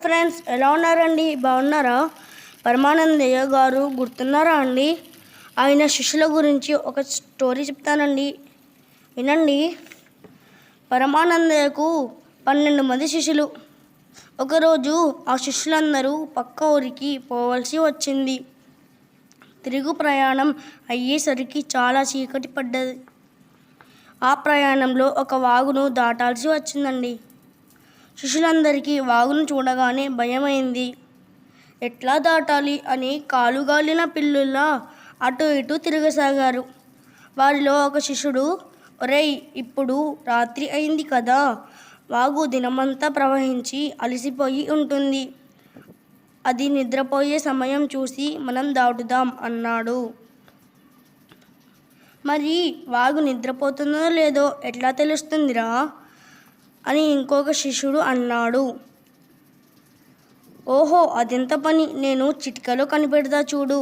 Friends ఎలా ఉన్నారండి? బాగున్నారా? పరమానందయ్య గారు గుర్తున్నారా అండి? ఆయన శిష్యుల గురించి ఒక స్టోరీ చెప్తానండి, వినండి. పరమానందయ్యకు 12 మంది శిష్యులు. ఒకరోజు ఆ శిష్యులందరూ పక్క ఊరికి పోవలసి వచ్చింది. తిరుగు ప్రయాణం అయ్యేసరికి చాలా చీకటి పడ్డది. ఆ ప్రయాణంలో ఒక వాగును దాటాల్సి వచ్చిందండి. శిష్యులందరికీ వాగును చూడగానే భయమైంది. ఎట్లా దాటాలి అని కాలుగాలిన పిల్లుల్లా అటు ఇటు తిరగసాగారు. వారిలో ఒక శిష్యుడు, ఒరేయ్, ఇప్పుడు రాత్రి అయింది కదా, వాగు దినమంతా ప్రవహించి అలసిపోయి ఉంటుంది. అది నిద్రపోయే సమయం చూసి మనం దాటుదాం అన్నాడు. మరి వాగు నిద్రపోతుందో లేదో ఎట్లా తెలుస్తుందిరా అని ఇంకొక శిష్యుడు అన్నాడు. ఓహో, అదెంత పని, నేను చిటికలో కనిపెడతా చూడు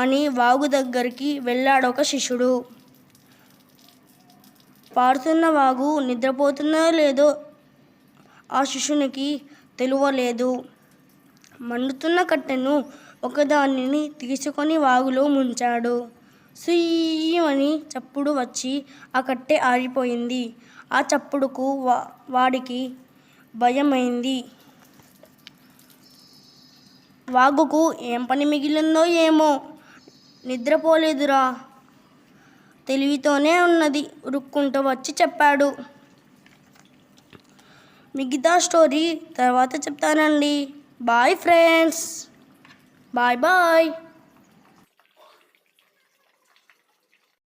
అని వాగు దగ్గరికి వెళ్ళాడు ఒక శిష్యుడు. పారుతున్న వాగు నిద్రపోతుందో లేదో ఆ శిష్యునికి తెలియలేదు. మండుతున్న కట్టెను ఒకదానిని తీసుకొని వాగులో ముంచాడు. సుయ్యమని చప్పుడు వచ్చి ఆ కట్టె ఆరిపోయింది. ఆ చప్పుడుకు వాడికి భయమైంది. వాగుకు ఏం పని మిగిలిందో ఏమో, నిద్రపోలేదురా, తెలివితోనే ఉన్నది, ఉరుక్కుంటూ వచ్చి చెప్పాడు. మిగతా స్టోరీ తర్వాత చెప్తానండి. Bye friends, bye bye.